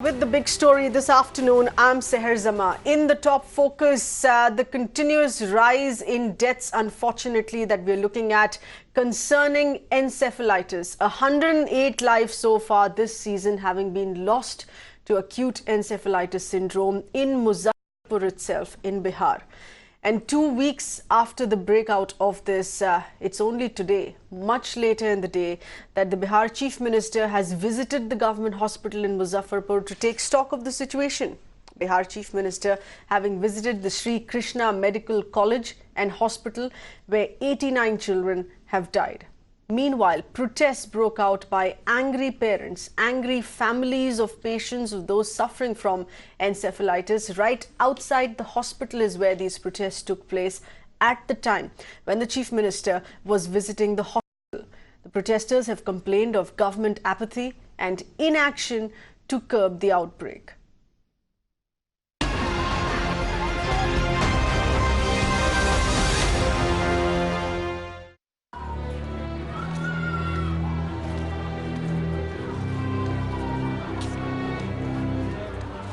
With the big story this afternoon, I'm Seher Zama. In the top focus, the continuous rise in deaths, unfortunately, that we're looking at concerning encephalitis. 108 lives so far this season having been lost to acute encephalitis syndrome in Muzaffarpur itself in Bihar. And 2 weeks after the breakout of this, it's only today, much later in the day, that the Bihar Chief Minister has visited the government hospital in Muzaffarpur to take stock of the situation. Bihar Chief Minister having visited the Sri Krishna Medical College and Hospital where 89 children have died. Meanwhile, protests broke out by angry parents, angry families of patients, of those suffering from encephalitis. Right outside the hospital is where these protests took place at the time when the Chief Minister was visiting the hospital. The protesters have complained of government apathy and inaction to curb the outbreak.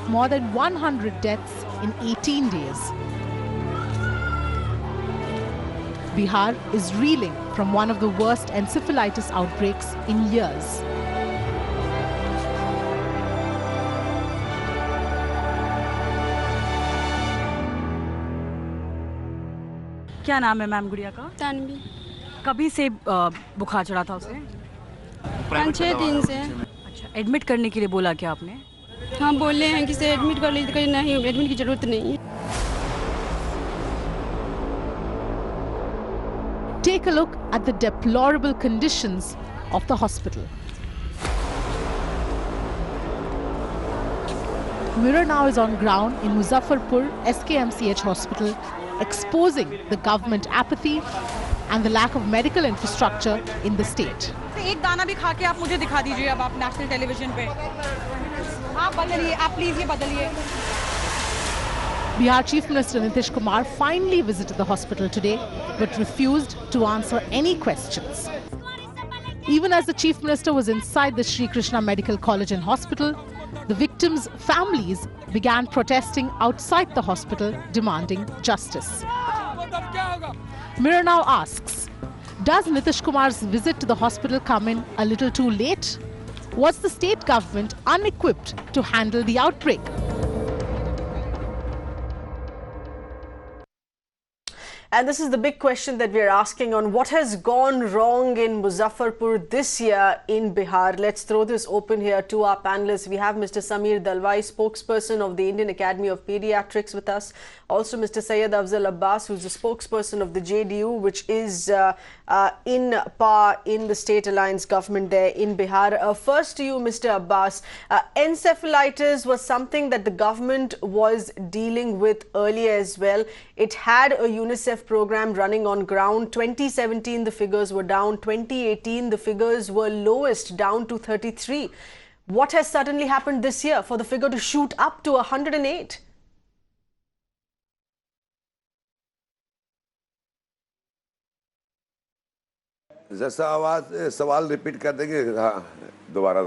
More than 100 deaths in 18 days. Bihar is reeling from one of the worst encephalitis outbreaks in years. क्या नाम है ma'am गुड़िया का? तानवी। कभी से बुखार चढ़ा था उसे? 5-6 दिन से। अच्छा, एडमिट करने के लिए बोला क्या आपने? हाँ, बोले हैं कि से एडमिट कर लीजिए, कहीं नहीं एडमिट की जरूरत नहीं है। Take a look at the deplorable conditions of the hospital. Mirror now is on ground in Muzaffarpur SKMCH hospital, exposing the government apathy and the lack of medical infrastructure in the state. एक दाना भी खा के आप मुझे दिखा दीजिए अब आप नेशनल टेलीविजन पे। आप बदलिए, आप प्लीज ये बदलिए। Bihar Chief Minister Nitish Kumar finally visited the hospital today but refused to answer any questions. Even as the Chief Minister was inside the Sri Krishna Medical College and Hospital, the victims' families began protesting outside the hospital demanding justice. Mirror now asks, does Nitish Kumar's visit to the hospital come in a little too late? Was the state government unequipped to handle the outbreak? And this is the big question that we are asking on what has gone wrong in Muzaffarpur this year in Bihar. Let's throw this open here to our panelists. We have Mr. Sameer Dalwai, spokesperson of the Indian Academy of Pediatrics with us. Also Mr. Syed Afzal Abbas, who's the spokesperson of the JDU, which is in power in the State Alliance government there in Bihar. First to you, Mr. Abbas. Encephalitis was something that the government was dealing with earlier as well. It had a UNICEF program running on ground. 2017 the figures were down. 2018 the figures were lowest, down to 33. What has suddenly happened this year for the figure to shoot up to 108? जैसा आवाज सवाल repeat कर देंगे हाँ दोबारा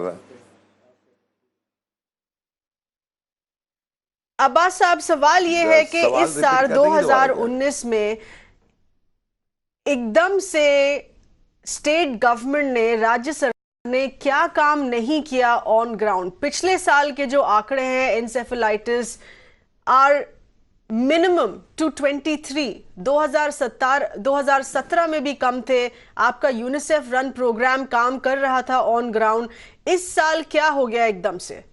अब्बास साहब, सवाल ये है कि इस साल 2019 में एकदम से स्टेट गवर्नमेंट ने, राज्य सरकार ने क्या काम नहीं किया ऑन ग्राउंड? पिछले साल के जो आंकड़े हैं एनसेफेलाइटिस आर मिनिमम टू 23। 2017 में भी कम थे। आपका यूनिसेफ रन प्रोग्राम काम कर रहा था ऑन ग्राउंड। इस साल क्या हो गया एकदम से?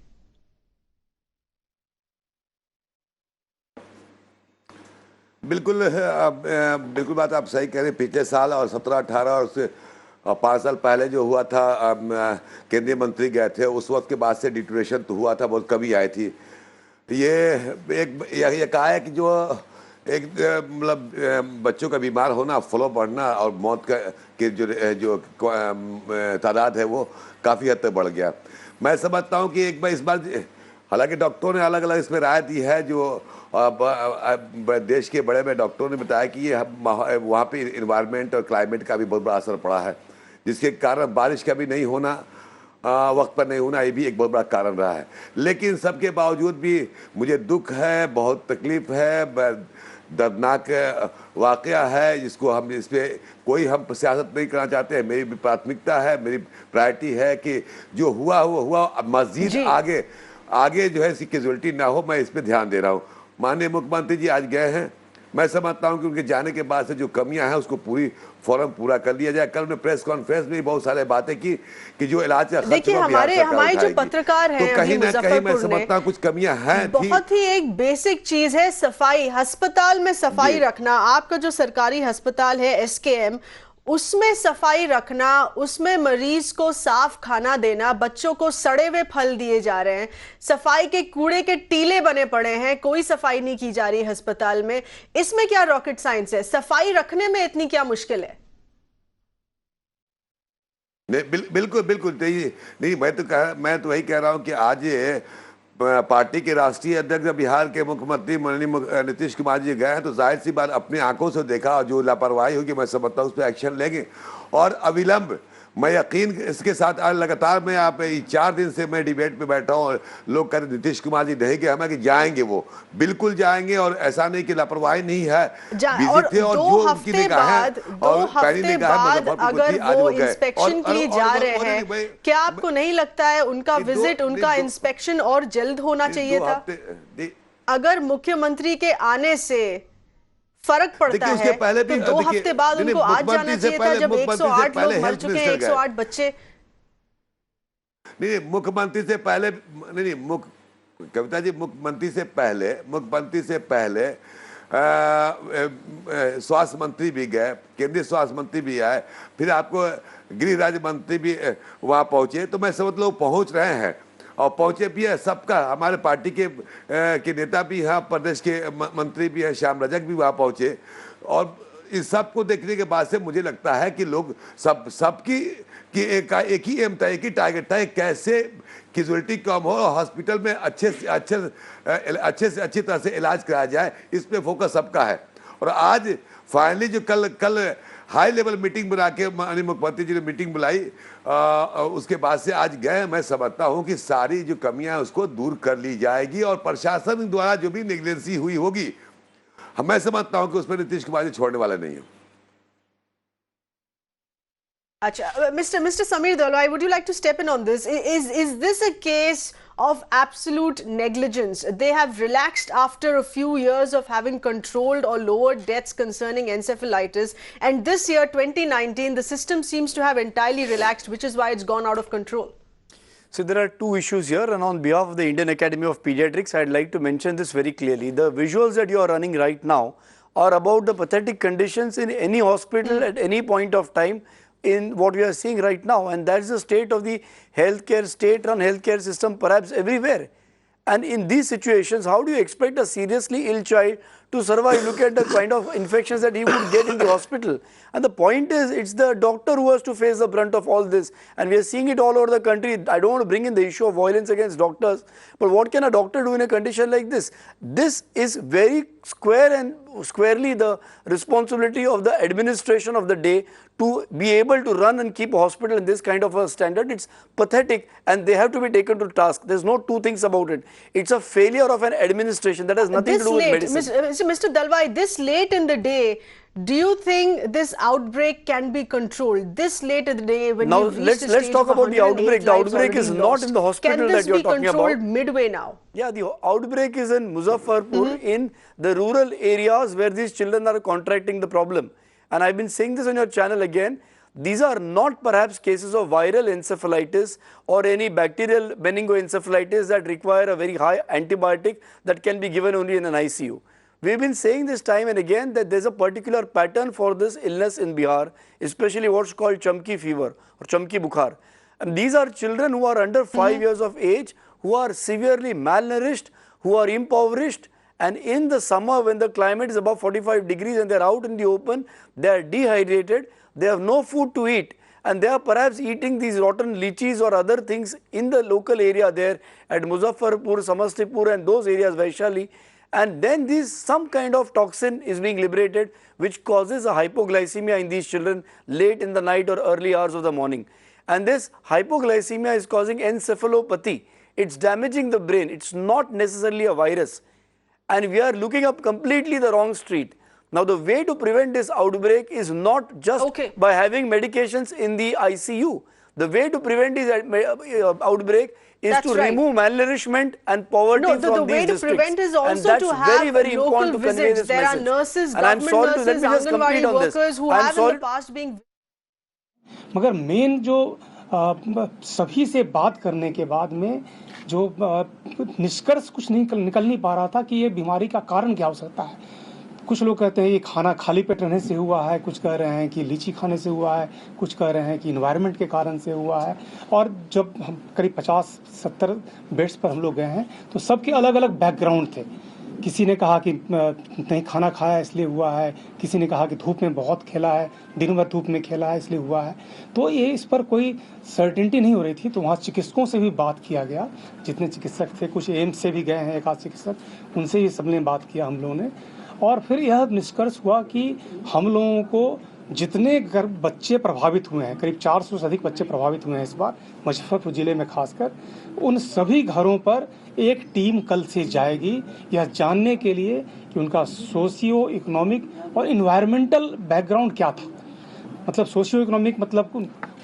बिल्कुल बात आप सही कह रहे हैं। पिछले साल और 17-18 और उससे 5 साल पहले जो हुआ था, केंद्रीय मंत्री गए थे, उस वक्त के बाद से डिटोरेशन तो हुआ था, बहुत कमी आई थी। ये कहा है कि जो एक मतलब बच्चों का बीमार होना, फ्लो बढ़ना और मौत के जो तादाद है वो काफ़ी हद तक बढ़ गया। मैं समझता हूँ कि एक बार इस बार हालांकि डॉक्टरों ने अलग अलग इसमें राय दी है, जो देश के बड़े बड़े डॉक्टरों ने बताया कि ये वहाँ पे इन्वायरमेंट और क्लाइमेट का भी बहुत बड़ा असर पड़ा है, जिसके कारण बारिश का भी नहीं होना वक्त पर नहीं होना, ये भी एक बहुत बड़ा कारण रहा है। लेकिन सबके बावजूद भी मुझे दुख है, बहुत तकलीफ है, दर्दनाक वाकया है, जिसको हम इस पर कोई हम सियासत नहीं करना चाहते हैं। मेरी प्राथमिकता है, मेरी प्रायोरिटी है कि जो हुआ वो हुआ, अब मज़ीद आगे जो है इसकी कैजुअलिटी ना हो, मैं इस पर ध्यान दे रहा हूँ। माननीय मुख्यमंत्री जी आज गए हैं, मैं समझता हूं कि उनके जाने के बाद से जो कमियां हैं उसको फौरन पूरा कर लिया जाए। कल उन्होंने प्रेस कॉन्फ्रेंस में बहुत सारे बातें की कि जो इलाज का देखिए, हमारे जो पत्रकार हैं, तो कहीं ना कहीं मैं समझता हूं कुछ कमियां हैं। बहुत ही एक बेसिक चीज है सफाई, अस्पताल में सफाई रखना। आपका जो सरकारी अस्पताल है SKM, उसमें सफाई रखना, उसमें मरीज को साफ खाना देना, बच्चों को सड़े हुए फल दिए जा रहे हैं, सफाई के कूड़े के टीले बने पड़े हैं, कोई सफाई नहीं की जा रही है अस्पताल में। इसमें क्या रॉकेट साइंस है? सफाई रखने में इतनी क्या मुश्किल है? नहीं, बिल्कुल बिल्कुल नहीं, मैं तो वही कह रहा हूं कि आज पार्टी के राष्ट्रीय अध्यक्ष बिहार के मुख्यमंत्री माननीय नीतीश कुमार जी गए हैं, तो जाहिर सी बात अपनी आंखों से देखा, और जो लापरवाही होगी मैं समझता हूँ उस पर एक्शन लेंगे और अविलंब। मैं यकीन इसके साथ आज लगातार मैं आप 4 दिन से मैं डिबेट पे बैठा हूँ और लोग कह रहे नीतीश कुमार जी नहीं गए, हमें कि जाएंगे, वो बिल्कुल जाएंगे। और ऐसा नहीं कि लापरवाही नहीं है, और थे और जो उनकी निगाहें और पहली निगाहें अगर वो इंस्पेक्शन किए जा रहे हैं, क्या आपको नहीं लगता है उनका विजिट, उनका इंस्पेक्शन और जल्द होना चाहिए था? अगर मुख्यमंत्री के आने से फरक पड़ता है पहले भी तो 2 हफ्ते बाद उनको आज जाना चाहिए था, जब 108 लोग मर चुके हैं, 108 बच्चे। नहीं, मुख्यमंत्री से पहले नहीं, कविता जी, मुख्यमंत्री से पहले स्वास्थ्य मंत्री भी गए, केंद्रीय स्वास्थ्य मंत्री भी आए, फिर आपको गृह राज्य मंत्री भी वहां पहुंचे। तो मैं समझ लो पहुंच रहे हैं और पहुंचे भी है सबका। हमारे पार्टी के नेता भी यहाँ, प्रदेश के मंत्री भी हैं, श्याम रजक भी वहाँ पहुंचे। और इस सब को देखने के बाद से मुझे लगता है कि लोग सबकी एक ही एम था, एक ही टारगेट था, कैसे कैजुअलिटी कम हो और हॉस्पिटल में अच्छे से अच्छी तरह से इलाज कराया जाए, इस पे फोकस सबका है। और आज फाइनली जो कल हाई लेवल मीटिंग बुला के माननीय मुख्यमंत्री जी ने मीटिंग बुलाई, उसके बाद से आज गए, मैं समझता हूं कि सारी जो कमियां उसको दूर कर ली जाएगी और प्रशासन द्वारा जो भी नेग्लिजेंसी हुई होगी, मैं समझता हूं कि उसमें नीतीश कुमार जी छोड़ने वाले नहीं है। अच्छा, Mr. Sameer Dalwai, would you like to step in on this? Is this a case of absolute negligence? They have relaxed after a few years of having controlled or lowered deaths concerning encephalitis, and this year 2019 the system seems to have entirely relaxed, which is why it's gone out of control. So there are two issues here, and on behalf of the Indian Academy of Pediatrics, I'd like to mention this very clearly. The visuals that you are running right now are about the pathetic conditions in any hospital at any point of time in what we are seeing right now, and that's the state of the healthcare, state-run healthcare system perhaps everywhere. And in these situations, how do you expect a seriously ill child to survive? Look at the kind of infections that he would get in the hospital. And the point is, it's the doctor who has to face the brunt of all this. And we are seeing it all over the country. I don't want to bring in the issue of violence against doctors, but what can a doctor do in a condition like this? This is very squarely the responsibility of the administration of the day to be able to run and keep a hospital in this kind of a standard. It's pathetic, and they have to be taken to task. There's no two things about it. It's a failure of an administration that has nothing to do with medicine. Mr. Dalwai, this late in the day, do you think this outbreak can be controlled this late in the day? When now let's talk about the outbreak. The outbreak is not in the hospital that you are talking about. Can this be controlled midway now? Yeah, the outbreak is in Muzaffarpur, in the rural areas where these children are contracting the problem. And I've been saying this on your channel again. These are not perhaps cases of viral encephalitis or any bacterial meningoencephalitis that require a very high antibiotic that can be given only in an ICU. We've been saying this time and again that there's a particular pattern for this illness in Bihar, especially what's called chamki fever or chamki bukhar. And these are children who are under 5 years of age, who are severely malnourished, who are impoverished, and in the summer when the climate is above 45 degrees and they're out in the open, they are dehydrated, they have no food to eat, and they are perhaps eating these rotten lychees or other things in the local area there at Muzaffarpur, Samastipur and those areas, Vaishali. And then some kind of toxin is being liberated which causes a hypoglycemia in these children late in the night or early hours of the morning. And this hypoglycemia is causing encephalopathy. It's damaging the brain. It's not necessarily a virus. And we are looking up completely the wrong street. Now, the way to prevent this outbreak is not just by having medications in the ICU. The way to prevent this outbreak is to remove malnourishment and poverty from these districts. No, the way to prevent is also to have local visits. There are nurses, government nurses, Anganwadi workers who have in the past been. मगर main जो सभी से बात करने के बाद में जो निष्कर्ष कुछ निकल नहीं पा रहा था कि ये बीमारी का कारण क्या हो सकता है। कुछ लोग कहते हैं ये खाना खाली पेट रहने से हुआ है, कुछ कह रहे हैं कि लीची खाने से हुआ है, कुछ कह रहे हैं कि इन्वायरमेंट के कारण से हुआ है। और जब हम करीब 50-70 बेड्स पर हम लोग गए हैं तो सबके अलग अलग बैकग्राउंड थे। किसी ने कहा कि नहीं खाना खाया इसलिए हुआ है, किसी ने कहा कि धूप में बहुत खेला है, दिन भर धूप में खेला है इसलिए हुआ है। तो ये इस पर कोई सर्टेनिटी नहीं हो रही थी। तो वहाँ चिकित्सकों से भी बात किया गया, जितने चिकित्सक थे, कुछ एम्स से भी गए हैं एक आध चिकित्सक, उनसे ये सबने बात किया हम लोगों ने। और फिर यह निष्कर्ष हुआ कि हम लोगों को जितने बच्चे प्रभावित हुए हैं, करीब 400 से अधिक बच्चे प्रभावित हुए हैं इस बार मुजफ्फरपुर ज़िले में खासकर, उन सभी घरों पर एक टीम कल से जाएगी यह जानने के लिए कि उनका सोशियो इकोनॉमिक और इन्वायरमेंटल बैकग्राउंड क्या था। मतलब सोशियो इकोनॉमिक मतलब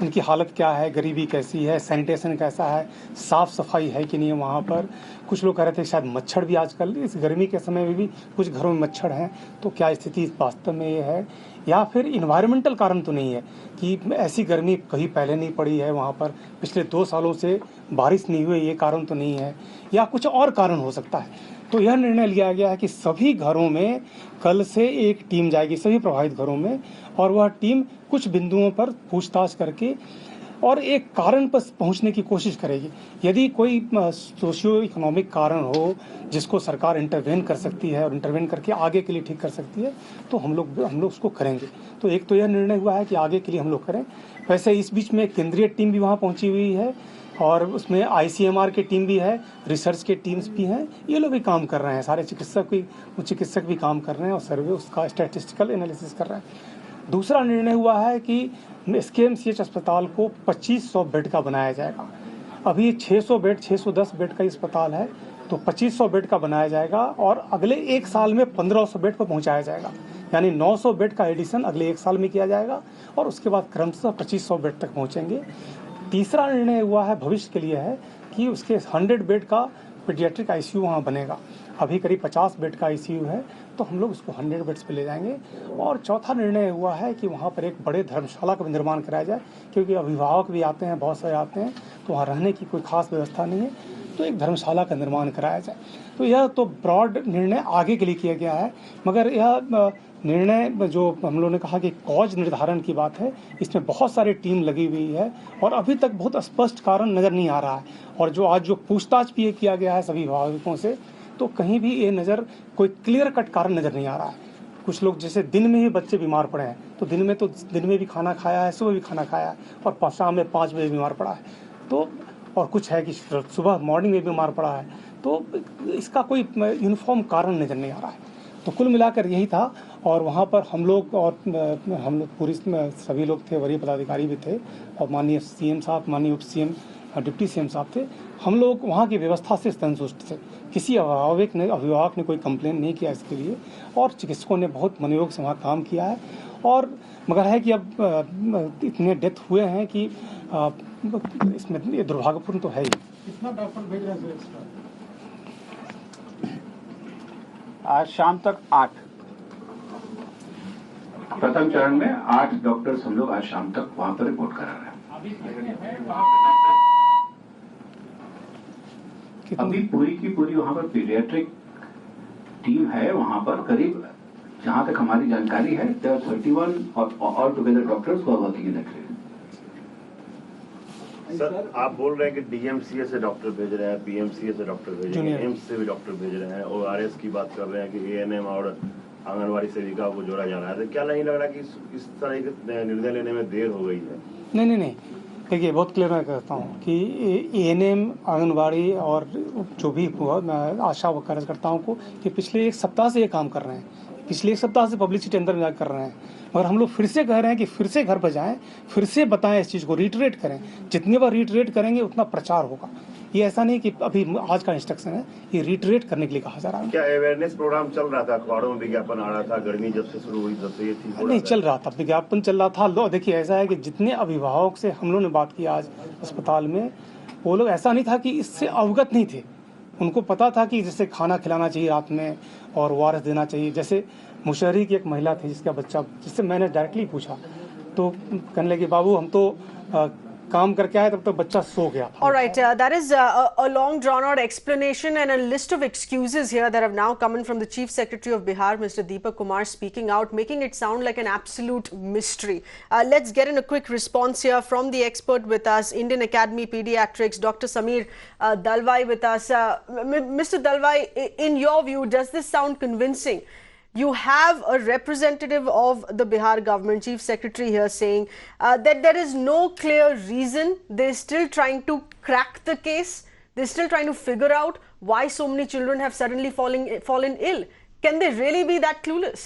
उनकी हालत क्या है, गरीबी कैसी है, सैनिटेशन कैसा है, साफ़ सफाई है कि नहीं है वहाँ पर। कुछ लोग कह रहे थे शायद मच्छर भी आजकल इस गर्मी के समय में भी कुछ घरों में मच्छर हैं, तो क्या स्थिति वास्तव में ये है। या फिर इन्वायरमेंटल कारण तो नहीं है कि ऐसी गर्मी कहीं पहले नहीं पड़ी है वहाँ पर, पिछले 2 सालों से बारिश नहीं हुई, ये कारण तो नहीं है, या कुछ और कारण हो सकता है। तो यह निर्णय लिया गया है कि सभी घरों में कल से एक टीम जाएगी, सभी प्रभावित घरों में, और वह टीम कुछ बिंदुओं पर पूछताछ करके और एक कारण पर पहुंचने की कोशिश करेगी। यदि कोई सोशियो इकोनॉमिक कारण हो जिसको सरकार इंटरवेन कर सकती है और इंटरवेन करके आगे के लिए ठीक कर सकती है, तो हम लोग उसको करेंगे। तो एक तो यह निर्णय हुआ है कि आगे के लिए हम लोग करें। वैसे इस बीच में केंद्रीय टीम भी वहाँ पहुँची हुई है और उसमें ICMR की टीम भी है, रिसर्च के टीम्स भी हैं, ये लोग भी काम कर रहे हैं, सारे चिकित्सक भी काम कर रहे हैं और सर्वे उसका स्टैटिस्टिकल एनालिसिस कर रहे हैं। दूसरा निर्णय हुआ है कि SKMCH अस्पताल को 2500 बेड का बनाया जाएगा। अभी 610 बेड का अस्पताल है, तो 2500 बेड का बनाया जाएगा और अगले 1 साल में 1500 बेड पर पहुंचाया जाएगा। यानी 900 बेड का एडिशन अगले 1 साल में किया जाएगा और उसके बाद क्रमशः 2500 बेड तक पहुँचेंगे। तीसरा निर्णय हुआ है भविष्य के लिए है कि उसके 100 बेड का पीडियाट्रिक ICU वहाँ बनेगा। अभी करीब 50 बेड का ICU है, तो हम लोग उसको 100 बेड्स पे ले जाएंगे। और चौथा निर्णय हुआ है कि वहाँ पर एक बड़े धर्मशाला का भी निर्माण कराया जाए, क्योंकि अभिभावक भी आते हैं, बहुत सारे आते हैं, तो वहाँ रहने की कोई खास व्यवस्था नहीं है, तो एक धर्मशाला का निर्माण कराया जाए। तो यह तो ब्रॉड निर्णय आगे के लिए किया गया है। मगर यह निर्णय जो हम लोगों ने कहा कि कॉज निर्धारण की बात है, इसमें बहुत सारी टीम लगी हुई है और अभी तक बहुत स्पष्ट कारण नज़र नहीं आ रहा है। और जो आज जो पूछताछ भी किया गया है सभी अभिभावकों से, तो कहीं भी ये कोई क्लियर कट कारण नज़र नहीं आ रहा है। कुछ लोग जैसे दिन में ही बच्चे बीमार पड़े हैं, तो दिन में भी खाना खाया है, सुबह भी खाना खाया है और शाम में 5 बजे बीमार पड़ा है। तो और कुछ है कि सुबह मॉर्निंग में बीमार पड़ा है, तो इसका कोई यूनिफॉर्म कारण नज़र नहीं आ रहा है। तो कुल मिलाकर यही था। और वहाँ पर हम लोग पूरी सभी लोग थे, वरीय पदाधिकारी भी थे और माननीय CM साहब, माननीय उप CM, डिप्टी CM साहब थे। हम लोग वहाँ की व्यवस्था से संतुष्ट थे। किसी अभिभावक ने कोई कंप्लेन नहीं किया इसके लिए और चिकित्सकों ने बहुत मनोयोग से वहाँ काम किया है। और मगर है कि अब इतने डेथ हुए हैं कि इसमें ये दुर्भाग्यपूर्ण तो है ही। कितना डॉक्टर भेज रहे हैं एक्स्ट्रा? आज शाम तक 8। प्रथम चरण में 8 डॉक्टर्स हम लोग आज शाम तक वहां पर रिपोर्ट करा रहे हैं। अभी पूरी की पूरी वहां पर पीडियाट्रिक टीम है। वहां पर करीब जहां तक हमारी जानकारी है 31 ऑल टुगेदर डॉक्टर्स को वर्किंग इन दैट। सर आप बोल रहे हैं कि DMCA से डॉक्टर भेज रहे हैं, PMCA से डॉक्टर भेज रहे हैं, एम्स से भी डॉक्टर भेज रहे हैं और RS की बात कर रहे हैं कि ANM और आंगनवाड़ी सेविका को जोड़ा जा रहा है। तो क्या नहीं लग रहा कि इस तरह के निर्णय लेने में देर हो गई है? नहीं, देखिए बहुत क्लियर मैं कहता हूँ कि ANM, आंगनवाड़ी और जो भी आशा व कार्यकर्ताओं को ये पिछले 1 सप्ताह से ये काम कर रहे हैं। पिछले एक सप्ताह से पब्लिसिटी अंदर में कर रहे हैं, मगर हम लोग फिर से कह रहे हैं कि फिर से घर पर जाएं, फिर से बताएं, इस चीज़ को रिटरेट करें। जितनी बार रिटरेट करेंगे उतना प्रचार होगा। ये ऐसा नहीं कि अभी आज का इंस्ट्रक्शन है, ये रिटरेट करने के लिए कहा जा रहा है। क्या अवेयरनेस प्रोग्राम चल रहा था, अखबारों में विज्ञापन आ रहा था, गर्मी जब से शुरू हुई तब से ये चीज नहीं चल रहा था, विज्ञापन चल रहा था। लो देखिए, ऐसा है कि जितने अभिभावक से हम लोग ने बात की आज अस्पताल में, वो लोग ऐसा नहीं था कि इससे अवगत नहीं थे। उनको पता था कि जैसे खाना खिलाना चाहिए रात में और ORS देना चाहिए। जैसे मुशहरी की एक महिला थी जिसका बच्चा, जिससे मैंने डायरेक्टली पूछा, तो कहने लगे बाबू हम तो काम करके आए तब तक बच्चा सो गया था। All right, that is a long drawn-out explanation and a list of excuses here that have now come in from the Chief Secretary of Bihar, Mr. Deepak Kumar, speaking out, making it sound like an absolute mystery. Let's get in a quick response here from the expert with us, Indian Academy Pediatrics, Dr. Sameer Dalwai with us. Mr. Dalwai, in your view, does this sound convincing? You have a representative of the Bihar government, Chief Secretary here, saying that there is no clear reason. They're still trying to crack the case. They're still trying to figure out why so many children have suddenly fallen ill. Can they really be that clueless?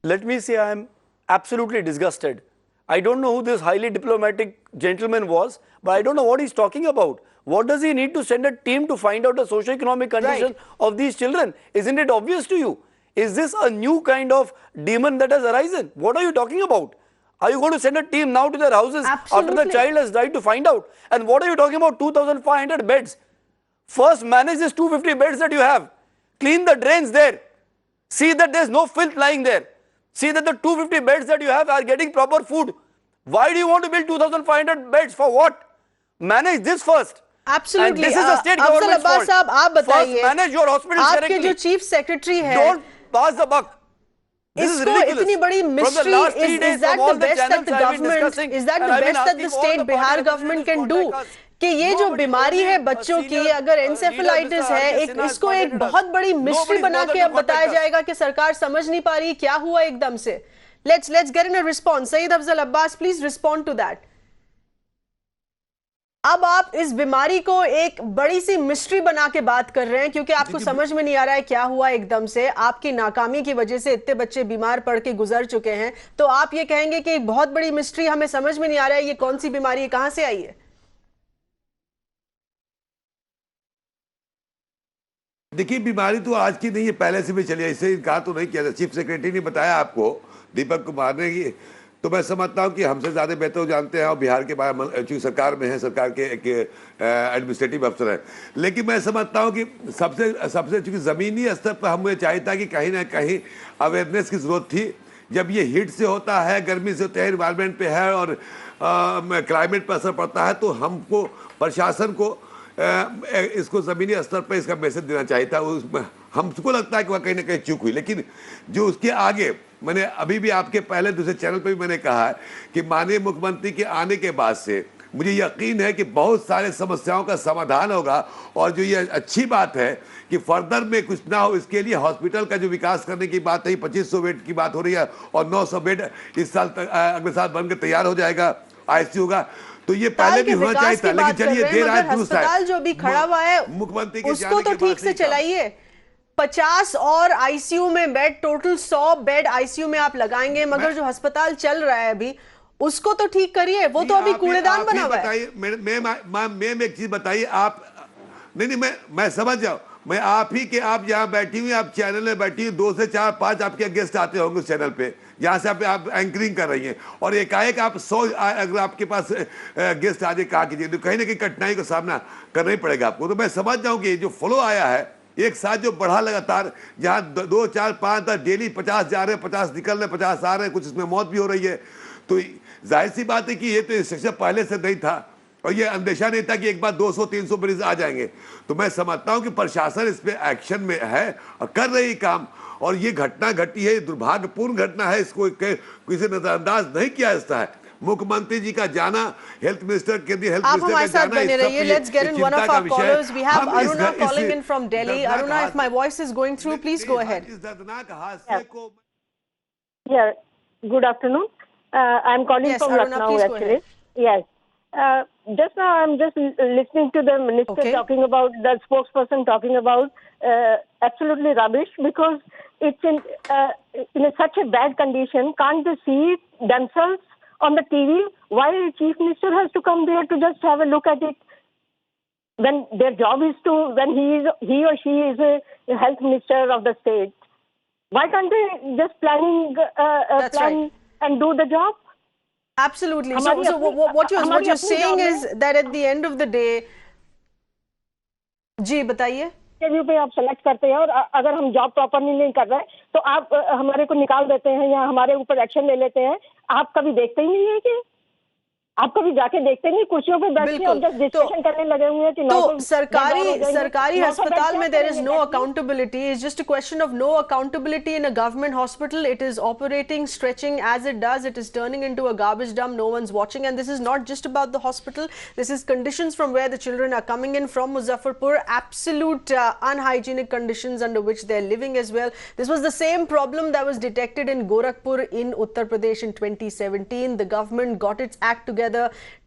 Let me say I am absolutely disgusted. I don't know who this highly diplomatic gentleman was, but I don't know what he's talking about. What does he need to send a team to find out the socio-economic condition of these children? Isn't it obvious to you? Is this a new kind of demon that has arisen? What are you talking about? Are you going to send a team now to their houses after the child has died to find out? And what are you talking about 2,500 beds? First manage this 250 beds that you have. Clean the drains there. See that there's no filth lying there. See that the 250 beds that you have are getting proper food. Why do you want to build 2,500 beds? For what? Manage this first. Absolutely. And this is the state government's fault. साहब, आप बताइए, First manage your hospitals correctly. आपके जो chief secretary है, Don't pass the buck. इसको इतनी बड़ी mystery, is that the best that the government, is that the best that the state Bihar government can do? कि ये जो बीमारी है बच्चों की, अगर एनसेफेलाइटिस है, इसको एक बहुत बड़ी मिस्ट्री बना के अब बताया जाएगा कि सरकार समझ नहीं पा रही क्या हुआ एकदम से. Let's get in a response. Saeed Afzal Abbas, please respond to that. अब आप इस बीमारी को एक बड़ी सी मिस्ट्री बना के बात कर रहे हैं क्योंकि आपको समझ में नहीं आ रहा है क्या हुआ एकदम से. आपकी नाकामी की वजह से इतने बच्चे बीमार पड़ के गुजर चुके हैं, तो आप ये कहेंगे कि एक बहुत बड़ी मिस्ट्री, हमें समझ में नहीं आ रहा है ये कौन सी बीमारी है, कहां से आई है. देखिए, बीमारी तो आज की नहीं है, पहले से भी चली है, इससे इनकार तो नहीं किया. चीफ सेक्रेटरी ने बताया आपको, दीपक कुमार ने, कि तो मैं समझता हूँ कि हमसे ज़्यादा बेहतर वो जानते हैं और बिहार के बारे में, चूँकि सरकार में है, सरकार के एक एडमिनिस्ट्रेटिव अफसर है. लेकिन मैं समझता हूँ कि सबसे चूँकि ज़मीनी स्तर पर हमें चाहिए था कि कहीं ना कहीं अवेयरनेस की ज़रूरत थी. जब ये हीट से होता है, गर्मी से होता है, इन्वायरमेंट पे है और क्लाइमेट पर असर पड़ता है, तो हमको, प्रशासन को इसको ज़मीनी स्तर पर इसका मैसेज देना चाहिए था. उसमें हमको लगता है कि वह कहीं ना कहीं चूक हुई. लेकिन जो उसके आगे, मैंने अभी भी आपके पहले दूसरे चैनल पे भी मैंने कहा है कि माननीय मुख्यमंत्री के आने के बाद से मुझे यकीन है कि बहुत सारे समस्याओं का समाधान होगा. और जो ये अच्छी बात है कि फर्दर में कुछ ना हो, इसके लिए हॉस्पिटल का जो विकास करने की बात है, 2500 बेड की बात हो रही है और 900 बेड इस साल तक, अगले साल बनकर तैयार हो जाएगा, ICU होगा. तो ये पहले भी होना चाहिए था, लेकिन चलिए देर आज दुरुस्त है. अस्पताल जो भी खड़ा हुआ है मुख्यमंत्री के उसको तो ठीक से चलाइए. 50 और ICU में बेड, टोटल 100 बेड ICU में आप लगाएंगे, मगर जो अस्पताल चल रहा है अभी उसको तो ठीक करिए. वो तो अभी कूड़ेदान बना हुआ है. मैं एक चीज बताइए आप. नहीं, मैं समझ जाऊं. मैं आप ही के, आप यहाँ बैठी हुई, आप चैनल में बैठी हुई, 2 से 4 5 आपके गेस्ट आते होंगे उस चैनल पे, जहाँ से आप एंकरिंग कर रही हैं, और एकाएक आप 100 अगर आपके पास गेस्ट आ जाए, कहा कीजिए, तो कहीं ना कहीं कठिनाई का सामना करना ही पड़ेगा आपको. तो मैं समझ जाऊँ कि जो फ्लो आया है एक साथ जो बढ़ा लगातार, जहाँ 2 4 5 10 डेली 50 जा रहे हैं, 50 निकल रहे हैं, 50 आ रहे हैं, कुछ इसमें मौत भी हो रही है, तो जाहिर सी बात है कि ये तो इंस्ट्रक्शन पहले से नहीं था और ये अंदेशा नहीं था कि एक बार 200-300 मरीज आ जाएंगे. तो मैं समझता हूं कि प्रशासन इस पे एक्शन में है और कर रही काम. और ये घटना घटी है, दुर्भाग्यपूर्ण घटना है, इसको किसी नजरअंदाज नहीं किया जाता है. मुख्यमंत्री जी का जाना, हेल्थ मिनिस्टर के लिए हेल्थ मिनिस्टर का जाना, Let's get in one of our callers. We have Aruna calling in from Delhi. Aruna, if my voice is going through, please go ahead. Yeah. Good afternoon. I'm calling from Lucknow actually. Yes. Just now I'm just listening to the minister talking about, the spokesperson talking about absolutely rubbish because it's in such a bad condition. Can't they see themselves on the TV? Why Chief Minister has to come there to just have a look at it? When their job is to, when he or she is a health minister of the state, why can't they just plan right. and do the job? Absolutely. So what you're saying is that at the end of the day, जी बताइए। Interview पे आप select करते हैं और अगर हम job properly नहीं कर रहे तो आप हमारे को निकाल देते हैं या हमारे ऊपर एक्शन ले लेते हैं। आप कभी देखते ही नहीं है कि आप कभी जाके देखते नहीं, कुर्सियों पे बैठ के और जस्ट डिस्कशन करने लगे हुए हैं कि तो सरकारी अस्पताल में there is no accountability. It's just a question of no accountability in a government hospital. It is operating, stretching as it does. It is turning into a garbage dump. No one's watching, and this is not just about the hospital. This is conditions from where the children are coming in from Muzaffarpur. Absolute unhygienic conditions under which they're living as well. This was the same problem that was detected in Gorakhpur in Uttar Pradesh in 2017. The government got its act together,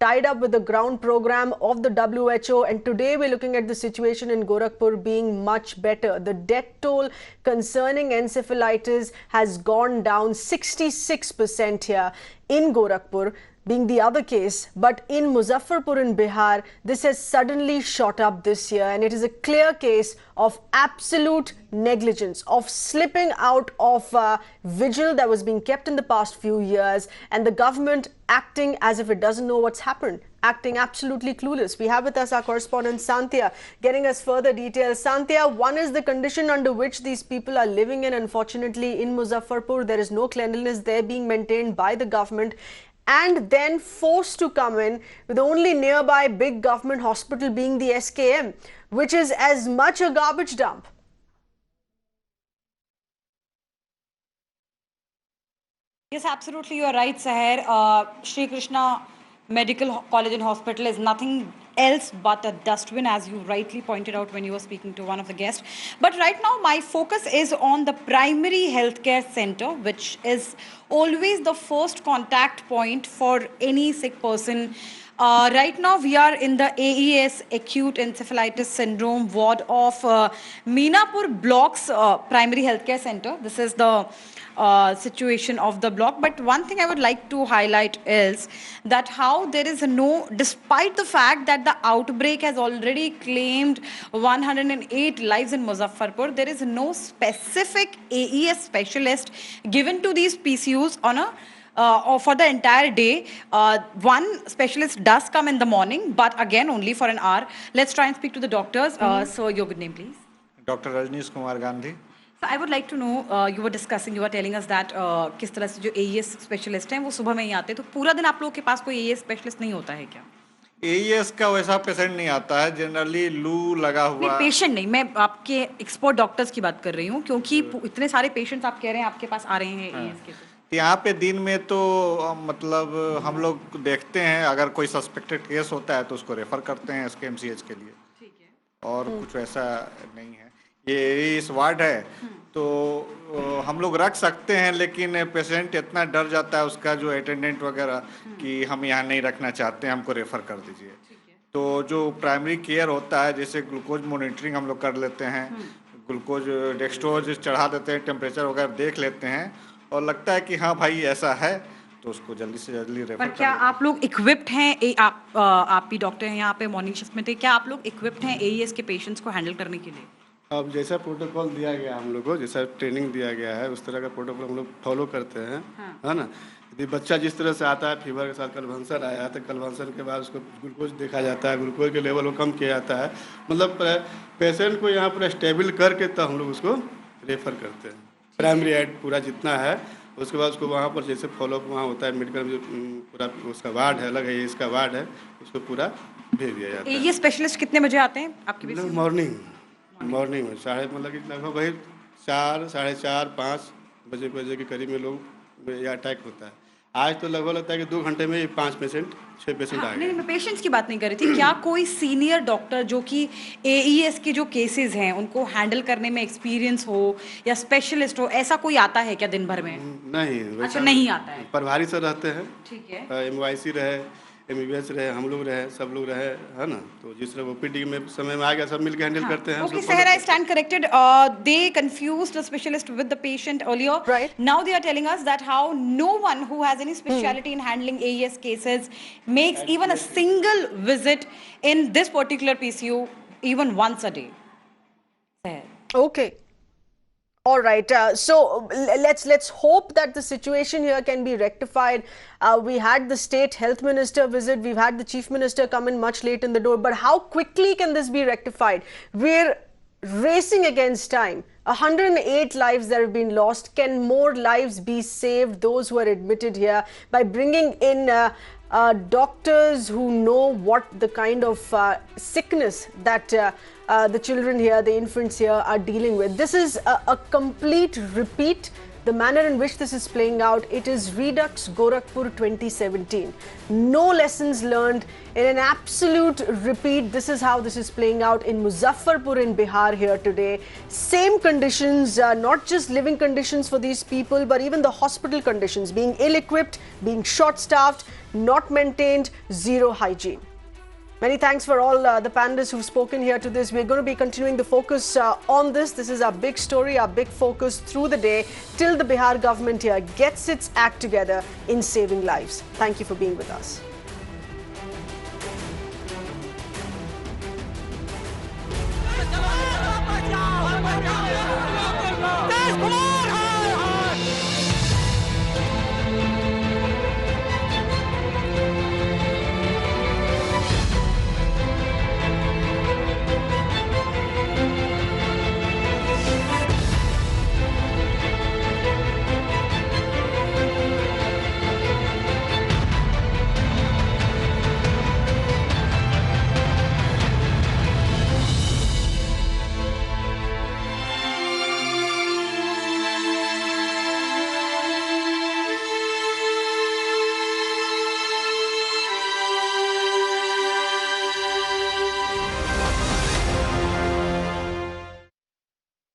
tied up with the ground program of the WHO, and today we're looking at the situation in Gorakhpur being much better. The death toll concerning encephalitis has gone down 66% here in Gorakhpur, being the other case, but in Muzaffarpur in Bihar, this has suddenly shot up this year, and it is a clear case of absolute negligence, of slipping out of vigil that was being kept in the past few years, and the government acting as if it doesn't know what's happened, acting absolutely clueless. We have with us our correspondent Santhya getting us further details. Santhya, one is the condition under which these people are living in. Unfortunately, in Muzaffarpur, there is no cleanliness there being maintained by the government, and then forced to come in with only nearby big government hospital being the SKM, which is as much a garbage dump. Yes, absolutely, you are right, Seher. Shri Krishna Medical College and Hospital is nothing else but a dustbin, as you rightly pointed out when you were speaking to one of the guests. But right now, my focus is on the primary healthcare center, which is always the first contact point for any sick person. Right now, we are in the AES, Acute Encephalitis Syndrome ward of Meenapur Block's primary healthcare center. This is the situation of the block. But one thing I would like to highlight is that how there is no, despite the fact that the outbreak has already claimed 108 lives in Muzaffarpur, there is no specific AES specialist given to these PCUs on a for the entire day. One specialist does come in the morning, but again only for an hour. Let's try and speak to the doctors. So your good name, please. Dr. Rajneesh Kumar Gandhi. So I would like to know, you were telling us that किस तरह से जो AES specialist हैं वो सुबह में ही आते हैं, तो पूरा दिन आप लोगों के पास कोई AES specialist नहीं होता है क्या? AES का वैसा पेशेंट नहीं आता है, जनरली लू लगा हुआ। पेशेंट नहीं, मैं आपके एक्सपर्ट डॉक्टर्स की बात कर रही हूँ, क्योंकि इतने सारे पेशेंट्स आप कह रहे हैं आपके पास आ रहे हैं AES के। यहाँ पे दिन में तो मतलब हम लोग देखते हैं, अगर कोई सस्पेक्टेड केस होता है तो उसको रेफर करते हैं SKMCH के लिए। ठीक है। और कुछ वैसा नहीं है। ये इस वार्ड है तो हम लोग रख सकते हैं, लेकिन पेशेंट इतना डर जाता है उसका जो अटेंडेंट वगैरह कि हम यहाँ नहीं रखना चाहते हैं, हमको रेफर कर दीजिए। तो जो प्राइमरी केयर होता है, जैसे ग्लूकोज मॉनिटरिंग हम लोग कर लेते हैं, ग्लूकोज डेक्सट्रोज चढ़ा देते हैं, टेम्परेचर वगैरह देख लेते हैं और लगता है कि हाँ भाई ऐसा है तो उसको जल्दी से जल्दी रेफर। पर क्या आप लोग इक्विप्ड हैं? आप भी डॉक्टर हैं यहाँ पे, मॉर्निंग शिफ्ट में थे, क्या आप लोग इक्विप्ड हैं AES के पेशेंट्स को हैंडल करने के लिए? अब जैसा प्रोटोकॉल दिया गया हम लोग को, जैसा ट्रेनिंग दिया गया है, उस तरह का प्रोटोकॉल हम लोग फॉलो करते हैं, है ना। यदि बच्चा जिस तरह से आता है फीवर के साथ, कलवंसर आया तो कलवंसर के बाद उसको ग्लूकोज देखा जाता है, ग्लूकोज के लेवल को कम किया जाता है, मतलब पेशेंट को यहाँ पर स्टेबल करके तब हम लोग उसको रेफ़र करते हैं। प्राइमरी एड पूरा जितना है, उसके बाद उसको वहाँ पर जैसे फॉलोअप वहाँ होता है, मेडिकल जो पूरा उसका वार्ड है, अलग है इसका वार्ड है, उसको पूरा भेज दिया जाता है। ये स्पेशलिस्ट कितने बजे आते हैं आपके बीच? मॉर्निंग में मतलब कि लगभग वही 4, साढ़े 4, 5 बजे के करीब में लोग ये अटैक होता है। आज तो लगभग लगता है कि 2 घंटे में 5 पेशेंट 6 पेशेंट आ गए। नहीं, मैं पेशेंट्स की बात नहीं कर रही थी। क्या कोई सीनियर डॉक्टर जो कि AES के जो केसेस हैं उनको हैंडल करने में एक्सपीरियंस हो या स्पेशलिस्ट हो, ऐसा कोई आता है क्या दिन भर में? नहीं, अच्छा, नहीं आता है। प्रभारी सर रहते हैं, ठीक है, MYC रहे MBBS रहे, हम लोग रहे, सब लोग रहे, है ना? तो जिस तरह OPD में समय में आ गया, सब मिलकर हैंडल करते हैं। Okay, Seher, I stand corrected. They confused the specialist with the patient earlier. Right. Now they are telling us that how no one who has any speciality in handling AES cases makes even a single visit in this particular PCU even once a day. Seher. Okay. All right. So let's hope that the situation here can be rectified. We had the state health minister visit. We've had the chief minister come in much late in the door. But how quickly can this be rectified? We're racing against time. 108 lives that have been lost. Can more lives be saved? Those who are admitted here by bringing in doctors who know what the kind of sickness that the children here, the infants here are dealing with. This is a complete repeat. The manner in which this is playing out, it is Redux Gorakhpur 2017. No lessons learned. In an absolute repeat, this is how this is playing out in Muzaffarpur in Bihar here today. Same conditions, not just living conditions for these people, but even the hospital conditions, being ill-equipped, being short-staffed, not maintained, zero hygiene. Many thanks for all the panelists who've spoken here to this. We're going to be continuing the focus on this. This is our big story, our big focus through the day till the Bihar government here gets its act together in saving lives. Thank you for being with us.